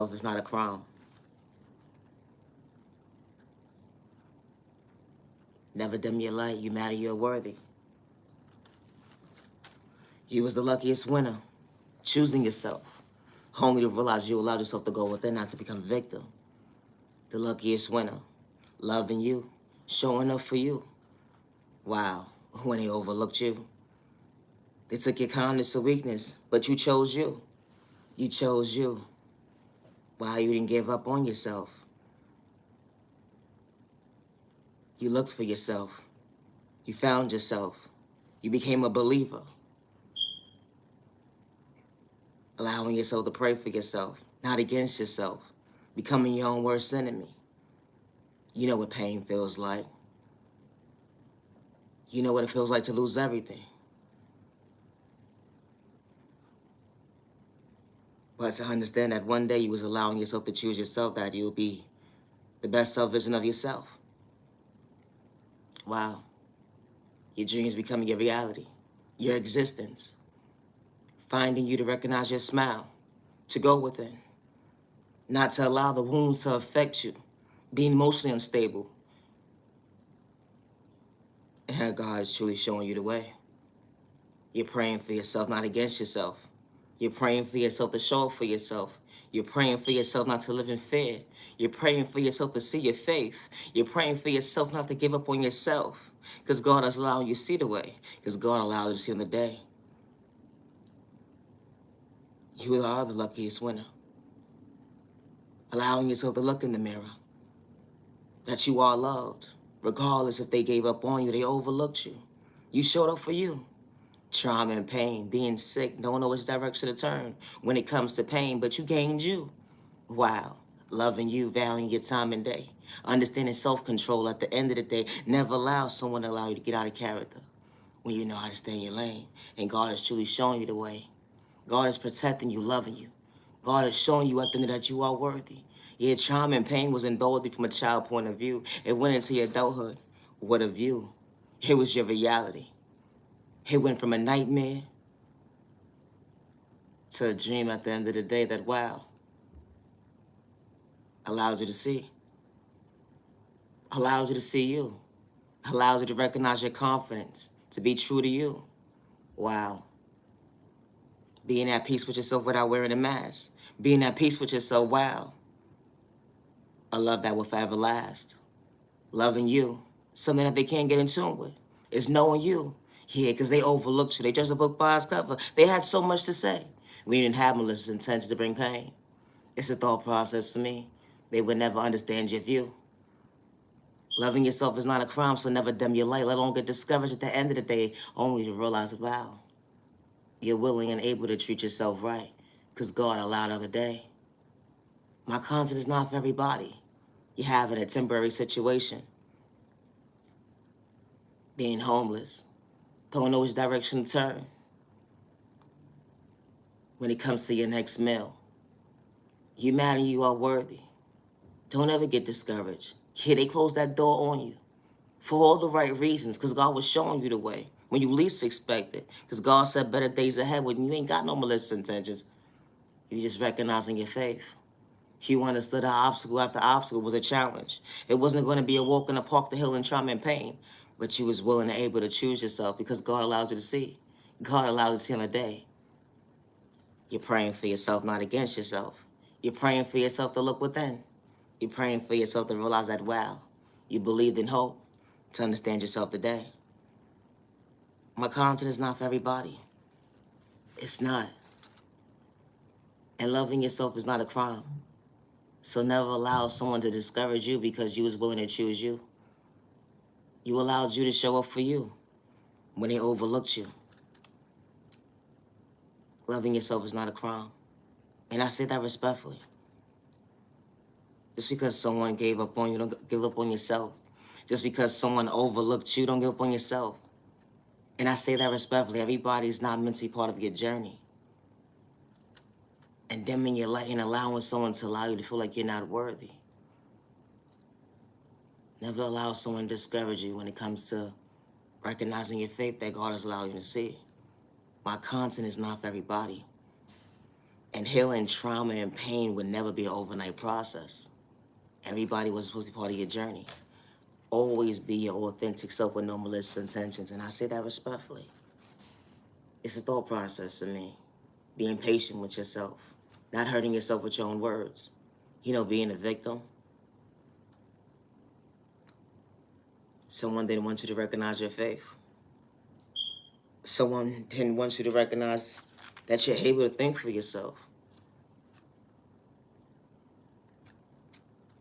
Is not a crime. Never dim your light. You matter, you're worthy. You was the luckiest winner, choosing yourself, only to realize you allowed yourself to go within, not to become a victim. The luckiest winner, loving you, showing up for you. Wow, when they overlooked you. They took your kindness or weakness, but you chose you. You chose you. Wow, you didn't give up on yourself. You looked for yourself. You found yourself. You became a believer. Allowing yourself to pray for yourself, not against yourself. Becoming your own worst enemy. You know what pain feels like. You know what it feels like to lose everything. But to understand that one day you was allowing yourself to choose yourself, that you'll be the best self-vision of yourself. Wow. Your dreams becoming your reality. Your existence. Finding you to recognize your smile. To go within. Not to allow the wounds to affect you. Being emotionally unstable. And God is truly showing you the way. You're praying for yourself, not against yourself. You're praying for yourself to show up for yourself. You're praying for yourself not to live in fear. You're praying for yourself to see your faith. You're praying for yourself not to give up on yourself. Because God is allowing you to see the way. Because God allowed you to see on the day. You are the luckiest winner. Allowing yourself to look in the mirror. That you are loved. Regardless if they gave up on you, they overlooked you. You showed up for you. Trauma and pain, being sick, don't know which direction to turn when it comes to pain, but you gained you. Wow. Loving you, valuing your time and day. Understanding self-control at the end of the day. Never allow someone to allow you to get out of character when you know how to stay in your lane. And God is truly showing you the way. God is protecting you, loving you. God is showing you at the end that you are worthy. Yeah, trauma and pain was indulged from a child point of view. It went into your adulthood. What a view. It was your reality. It went from a nightmare to a dream at the end of the day that, wow, allows you to see. Allows you to see you. Allows you to recognize your confidence, to be true to you. Wow. Being at peace with yourself without wearing a mask. Being at peace with yourself, wow. A love that will forever last. Loving you, something that they can't get in tune with. Is knowing you. Yeah, because they overlooked you. They judged a book by its cover. They had so much to say. We didn't have malicious intentions to bring pain. It's a thought process to me. They would never understand your view. Loving yourself is not a crime, so never dim your light. Let alone get discouraged at the end of the day, only to realize, wow, you're willing and able to treat yourself right, because God allowed another day. My content is not for everybody. You're having a temporary situation. Being homeless. Don't know which direction to turn. When it comes to your next meal. You matter, you are worthy. Don't ever get discouraged. Yeah, they closed that door on you. For all the right reasons, because God was showing you the way when you least expect it. Because God said better days ahead when you ain't got no malicious intentions. You're just recognizing your faith. You understood how obstacle after obstacle was a challenge. It wasn't going to be a walk in the park, the hill, and trauma and pain. But you was willing and able to choose yourself because God allowed you to see. God allowed you to see on a day. You're praying for yourself, not against yourself. You're praying for yourself to look within. You're praying for yourself to realize that, wow, you believed in hope to understand yourself today. My content is not for everybody. It's not. And loving yourself is not a crime. So never allow someone to discourage you because you was willing to choose you. You allowed you to show up for you when they overlooked you. Loving yourself is not a crime. And I say that respectfully. Just because someone gave up on you, don't give up on yourself. Just because someone overlooked you, don't give up on yourself. And I say that respectfully. Everybody's not meant to be part of your journey. And dimming your light and allowing someone to allow you to feel like you're not worthy. Never allow someone to discourage you when it comes to recognizing your faith that God has allowed you to see. My content is not for everybody. And healing trauma and pain would never be an overnight process. Everybody was supposed to be part of your journey. Always be your authentic self with no malicious intentions. And I say that respectfully. It's a thought process to me. Being patient with yourself. Not hurting yourself with your own words. You know, being a victim. Someone didn't want you to recognize your faith. Someone didn't want you to recognize that you're able to think for yourself.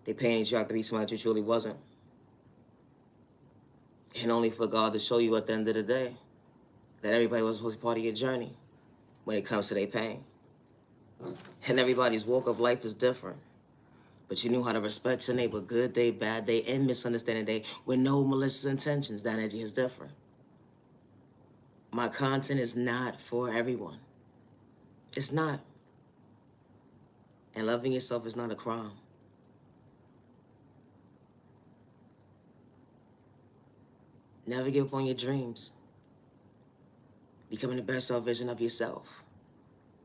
They painted you out to be somebody you truly wasn't. And only for God to show you at the end of the day that everybody was supposed to be part of your journey when it comes to their pain. And everybody's walk of life is different. But you knew how to respect your neighbor, good day, bad day, and misunderstanding day, with no malicious intentions. That energy is different. My content is not for everyone. It's not. And loving yourself is not a crime. Never give up on your dreams. Becoming the best self version of yourself.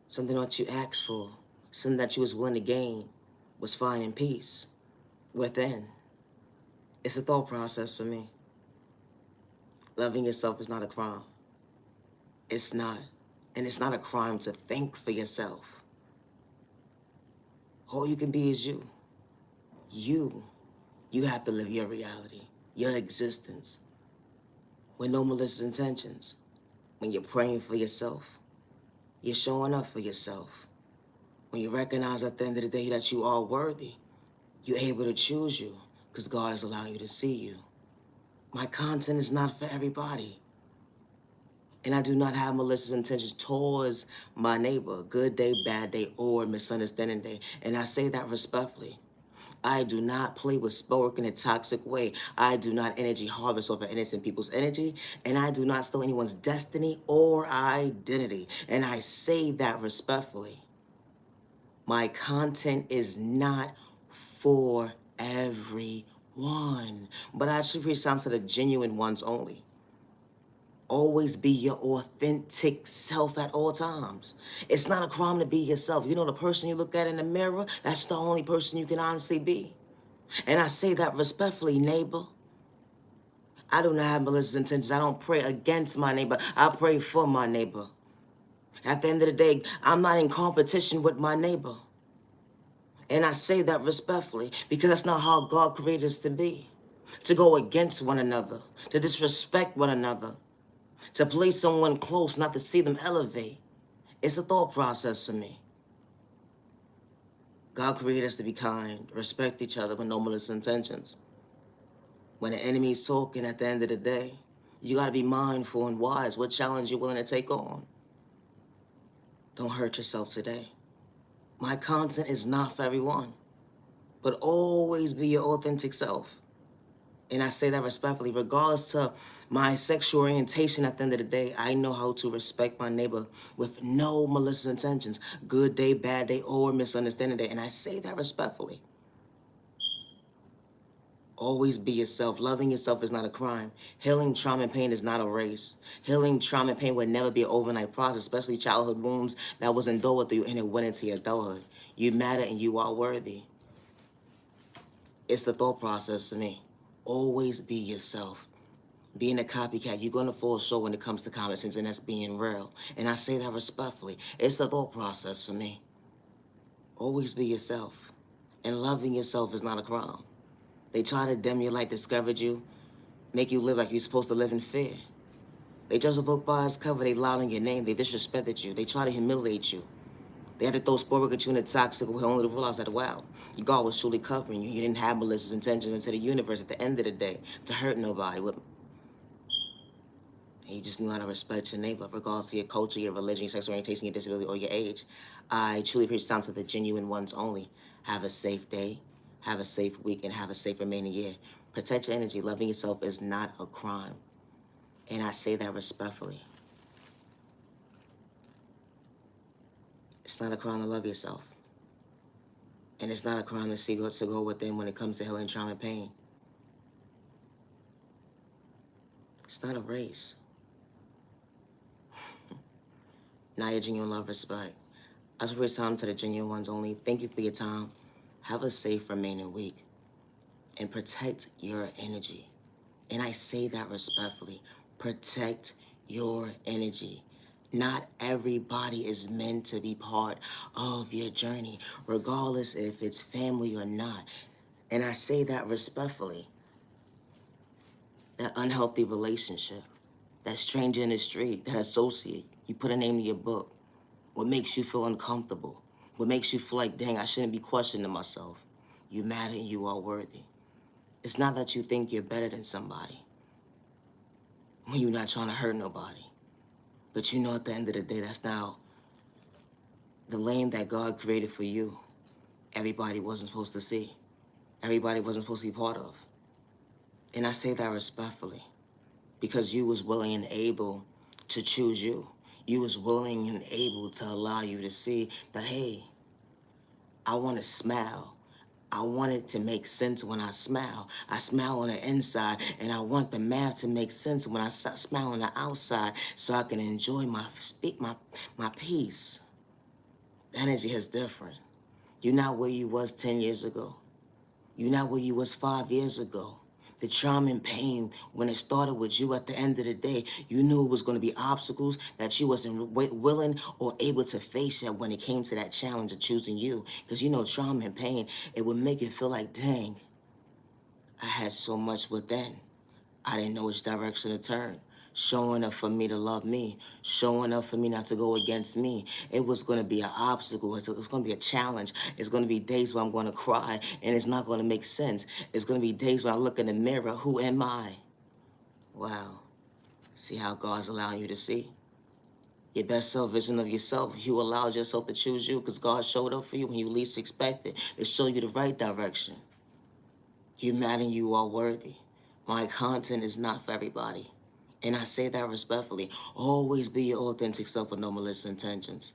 Something that you asked for, something that you was willing to gain, was finding peace within. It's a thought process for me. Loving yourself is not a crime. It's not. And it's not a crime to think for yourself. All you can be is you. You. You have to live your reality, your existence, with no malicious intentions. When you're praying for yourself, you're showing up for yourself. When you recognize at the end of the day that you are worthy, you're able to choose you because God is allowing you to see you. My content is not for everybody. And I do not have malicious intentions towards my neighbor, good day, bad day, or misunderstanding day. And I say that respectfully. I do not play with spoke in a toxic way. I do not energy harvest over innocent people's energy. And I do not steal anyone's destiny or identity. And I say that respectfully. My content is not for everyone. But I actually preach time to the genuine ones only. Always be your authentic self at all times. It's not a crime to be yourself. You know, the person you look at in the mirror, that's the only person you can honestly be. And I say that respectfully, neighbor. I do not have malicious intentions. I don't pray against my neighbor. I pray for my neighbor. At the end of the day, I'm not in competition with my neighbor. And I say that respectfully because that's not how God created us to be. To go against one another, to disrespect one another, to place someone close, not to see them elevate. It's a thought process for me. God created us to be kind, respect each other with no malicious intentions. When the enemy's talking at the end of the day, you got to be mindful and wise what challenge you're willing to take on. Don't hurt yourself today. My content is not for everyone, but always be your authentic self. And I say that respectfully, regardless to my sexual orientation. At the end of the day, I know how to respect my neighbor with no malicious intentions, good day, bad day, or misunderstanding day. And I say that respectfully. Always be yourself. Loving yourself is not a crime. Healing trauma and pain is not a race. Healing trauma and pain would never be an overnight process, especially childhood wounds that was endured with you and it went into your adulthood. You matter and you are worthy. It's the thought process to me. Always be yourself. Being a copycat, you're going to fall short when it comes to common sense, and that's being real. And I say that respectfully. It's a thought process for me. Always be yourself. And loving yourself is not a crime. They try to dim your light, discourage you, make you live like you're supposed to live in fear. They judge a book by its cover, they lied on your name, they disrespected you, they try to humiliate you. They had to throw sport at you in a toxic way only to realize that, wow, God was truly covering you. You didn't have malicious intentions into the universe at the end of the day to hurt nobody. And you just knew how to respect your neighbor, regardless of your culture, your religion, your sexual orientation, your disability, or your age. I truly preach time to the genuine ones only. Have a safe day, have a safe week, and have a safe remaining year. Protect your energy. Loving yourself is not a crime. And I say that respectfully. It's not a crime to love yourself. And it's not a crime to go within when it comes to healing trauma and pain. It's not a race. Niyah Genuine Love Respect. As for time to the genuine ones only, thank you for your time. Have a safe remaining week and protect your energy. And I say that respectfully. Protect your energy. Not everybody is meant to be part of your journey, regardless if it's family or not. And I say that respectfully. That unhealthy relationship, that stranger in the street, that associate, you put a name in your book. What makes you feel uncomfortable? What makes you feel like, dang, I shouldn't be questioning myself? You matter and you are worthy. It's not that you think you're better than somebody when you're not trying to hurt nobody. But you know at the end of the day, that's now the lane that God created for you. Everybody wasn't supposed to see. Everybody wasn't supposed to be part of. And I say that respectfully because you was willing and able to choose you. You was willing and able to allow you to see that, hey, I want to smile. I want it to make sense when I smile. I smile on the inside, and I want the math to make sense when I smile on the outside, so I can enjoy my peace. The energy is different. You're not where you was 10 years ago. You're not where you was 5 years ago. The trauma and pain, when it started with you at the end of the day, you knew it was going to be obstacles that you wasn't willing or able to face yet when it came to that challenge of choosing you. Because you know, trauma and pain, it would make you feel like, dang, I had so much within. I didn't know which direction to turn. Showing up for me to love me. Showing up for me not to go against me. It was going to be an obstacle. It was going to be a challenge. It's going to be days where I'm going to cry and it's not going to make sense. It's going to be days where I look in the mirror. Who am I? Wow. See how God's allowing you to see? Your best self vision of yourself. You allowed yourself to choose you because God showed up for you when you least expected to show you the right direction. You matter and you are worthy. My content is not for everybody. And I say that respectfully. Always be your authentic self with no malicious intentions.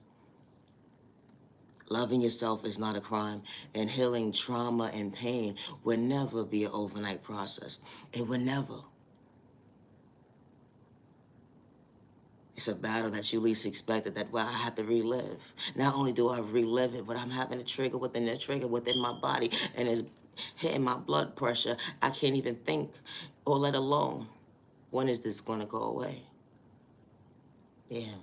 Loving yourself is not a crime, and healing trauma and pain will never be an overnight process. It will never. It's a battle that you least expected that, well, I have to relive. Not only do I relive it, but I'm having a trigger within the trigger within my body, and it's hitting my blood pressure. I can't even think, or let alone, when is this going to go away? Yeah,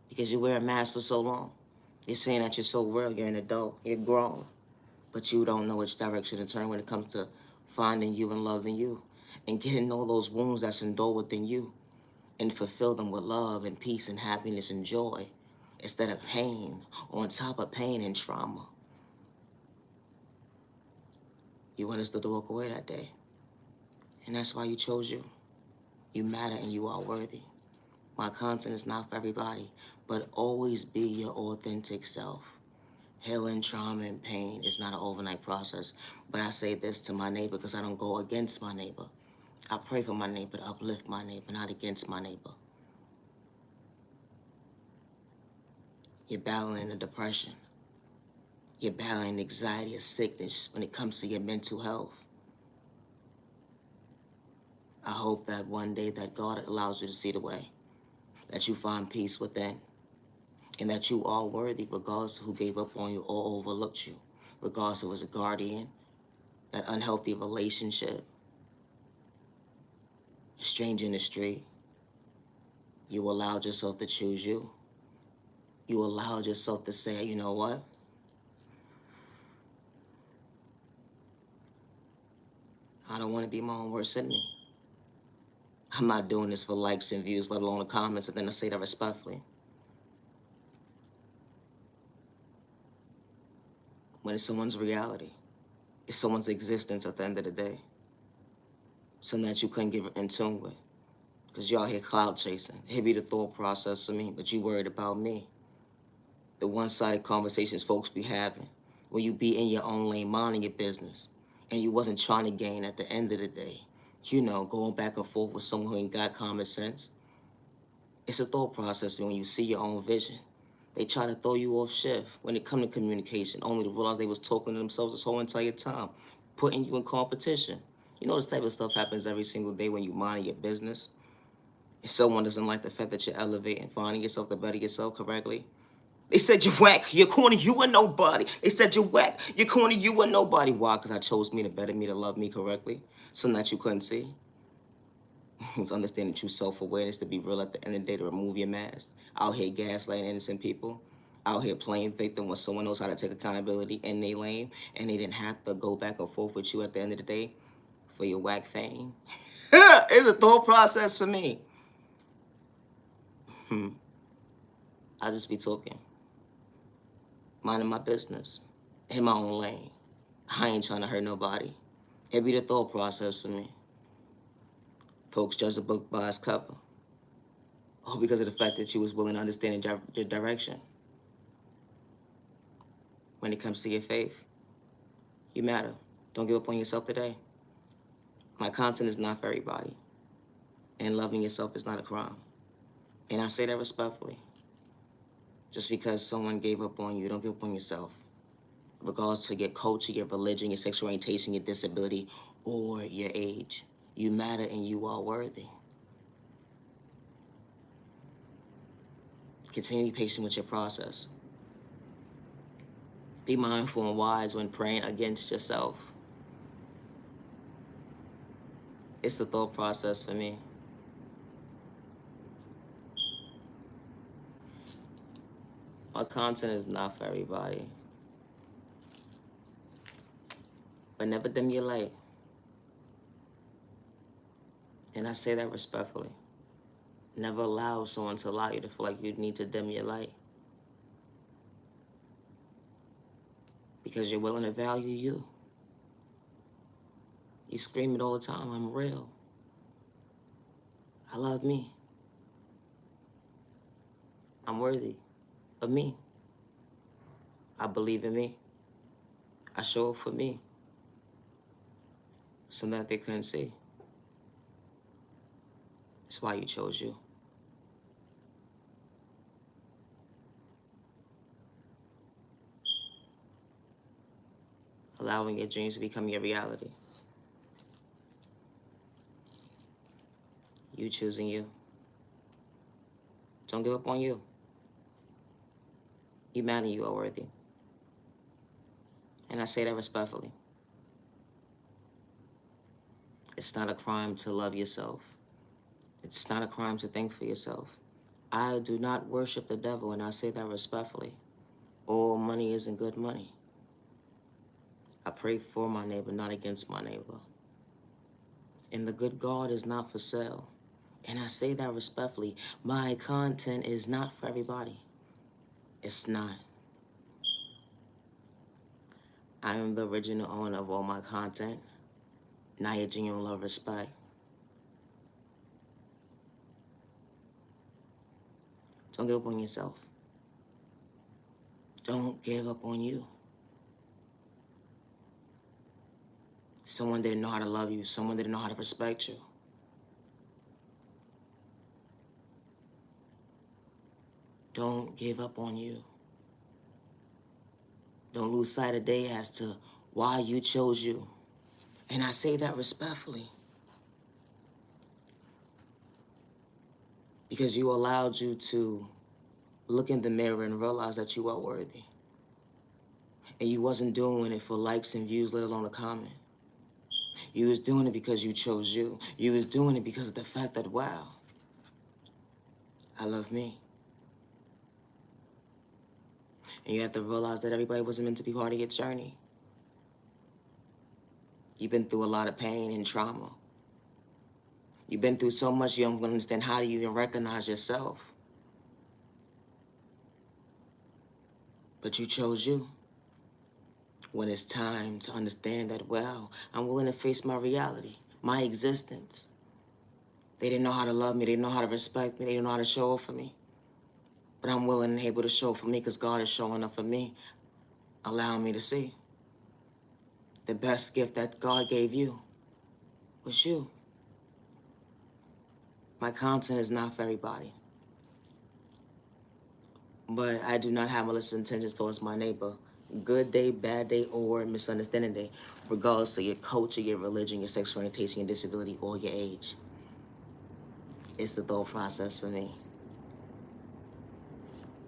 because you wear a mask for so long. You're saying that you're so real, you're an adult, you're grown, but you don't know which direction to turn when it comes to finding you and loving you and getting all those wounds that's endured within you and fulfill them with love and peace and happiness and joy instead of pain on top of pain and trauma. You understood to walk away that day, and that's why you chose you. You matter and you are worthy. My content is not for everybody, but always be your authentic self. Healing trauma and pain is not an overnight process, but I say this to my neighbor because I don't go against my neighbor. I pray for my neighbor to uplift my neighbor, not against my neighbor. You're battling a depression. You're battling anxiety or sickness when it comes to your mental health. I hope that one day that God allows you to see the way, that you find peace within, and that you are worthy regardless of who gave up on you or overlooked you, regardless if it was a guardian, that unhealthy relationship, a stranger in the street. You allowed yourself to choose you. You allowed yourself to say, you know what? I don't want to be my own worst enemy. I'm not doing this for likes and views, let alone the comments, and then I say that respectfully. When it's someone's reality, it's someone's existence at the end of the day. Something that you couldn't get in tune with. Because y'all here cloud chasing. It be the thought process of me, but you worried about me. The one-sided conversations folks be having. When you be in your own lane, minding your business. And you wasn't trying to gain at the end of the day. You know, going back and forth with someone who ain't got common sense. It's a thought process when you see your own vision. They try to throw you off shift when it come to communication, only to realize they was talking to themselves this whole entire time, putting you in competition. You know this type of stuff happens every single day when you mind your business. If someone doesn't like the fact that you're elevating, finding yourself to better yourself correctly, They said you're whack, you're corny, you are nobody. They said you're whack, you're corny, you are nobody. Why? Because I chose me to better me, to love me correctly. Something that you couldn't see. It's understanding true self-awareness, to be real at the end of the day, to remove your mask. Out here gaslighting innocent people. Out here playing victim when someone knows how to take accountability in their lane, and they didn't have to go back and forth with you at the end of the day for your whack fame. It's a thought process for me. I just be talking, minding my business, in my own lane. I ain't trying to hurt nobody. It be the thought process for me. Folks judge the book by its cover. All because of the fact that you was willing to understand your direction. When it comes to your faith, you matter. Don't give up on yourself today. My content is not for everybody. And loving yourself is not a crime. And I say that respectfully. Just because someone gave up on you, don't give up on yourself. Regardless to your culture, your religion, your sexual orientation, your disability, or your age. You matter and you are worthy. Continue to be patient with your process. Be mindful and wise when praying against yourself. It's the thought process for me. My content is not for everybody. But never dim your light. And I say that respectfully. Never allow someone to allow you to feel like you need to dim your light. Because you're willing to value you. You scream it all the time, I'm real. I love me. I'm worthy of me. I believe in me. I show up for me. Something that they couldn't see. That's why you chose you. Allowing your dreams to become your reality. You choosing you. Don't give up on you. You matter, you are worthy. And I say that respectfully. It's not a crime to love yourself. It's not a crime to think for yourself. I do not worship the devil, and I say that respectfully. All money isn't good money. I pray for my neighbor, not against my neighbor. And the good God is not for sale. And I say that respectfully. My content is not for everybody. It's not. I am the original owner of all my content. Niyah Genuine Love Respect. Don't give up on yourself. Don't give up on you. Someone didn't know how to love you. Someone didn't know how to respect you. Don't give up on you. Don't lose sight of day as to why you chose you. And I say that respectfully. Because you allowed you to look in the mirror and realize that you are worthy. And you wasn't doing it for likes and views, let alone a comment. You was doing it because you chose you. You was doing it because of the fact that, wow, I love me. And you have to realize that everybody wasn't meant to be part of your journey. You've been through a lot of pain and trauma. You've been through so much you don't understand how do you even recognize yourself. But you chose you. When it's time to understand that, well, I'm willing to face my reality, my existence. They didn't know how to love me. They didn't know how to respect me. They didn't know how to show up for me. But I'm willing and able to show up for me because God is showing up for me, allowing me to see. The best gift that God gave you was you. My content is not for everybody. But I do not have malicious intentions towards my neighbor. Good day, bad day, or misunderstanding day, regardless of your culture, your religion, your sexual orientation, your disability, or your age. It's the thought process for me.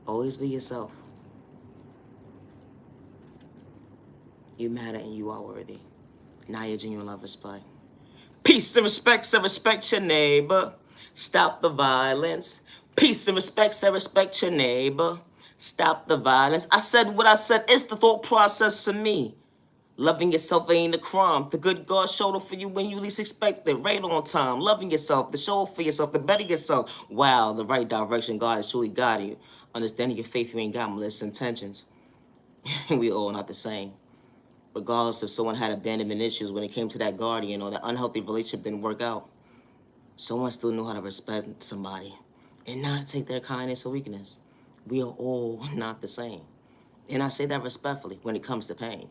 Always be yourself. You matter and you are worthy. Niyah Genuine Love Respect. Peace and respect, so respect your neighbor. Stop the violence. Peace and respect, so respect your neighbor. Stop the violence. I said what I said. It's the thought process to me. Loving yourself ain't a crime. The good God showed up for you when you least expect it. Right on time. Loving yourself, the show up for yourself, the better yourself. Wow, the right direction. God has truly guiding you. Understanding your faith, you ain't got malicious intentions. We all not the same. Regardless if someone had abandonment issues when it came to that guardian or that unhealthy relationship didn't work out, someone still knew how to respect somebody and not take their kindness or weakness. We are all not the same. And I say that respectfully when it comes to pain.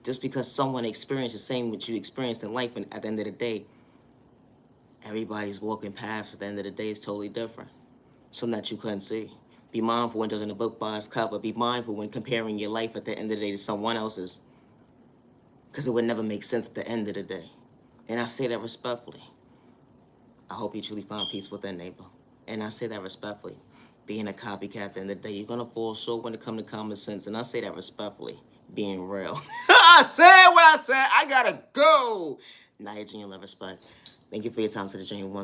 Just because someone experienced the same what you experienced in life, and at the end of the day, everybody's walking paths at the end of the day is totally different. Something that you couldn't see. Be mindful when judging a book by its cover. Be mindful when comparing your life at the end of the day to someone else's. Because it would never make sense at the end of the day. And I say that respectfully. I hope you truly find peace with that neighbor. And I say that respectfully. Being a copycat at the end of the day, you're going to fall short when it comes to common sense. And I say that respectfully. Being real. I said what I said. I got to go. Niyah Genuine Love Respect. Thank you for your time to the Genuine Ones.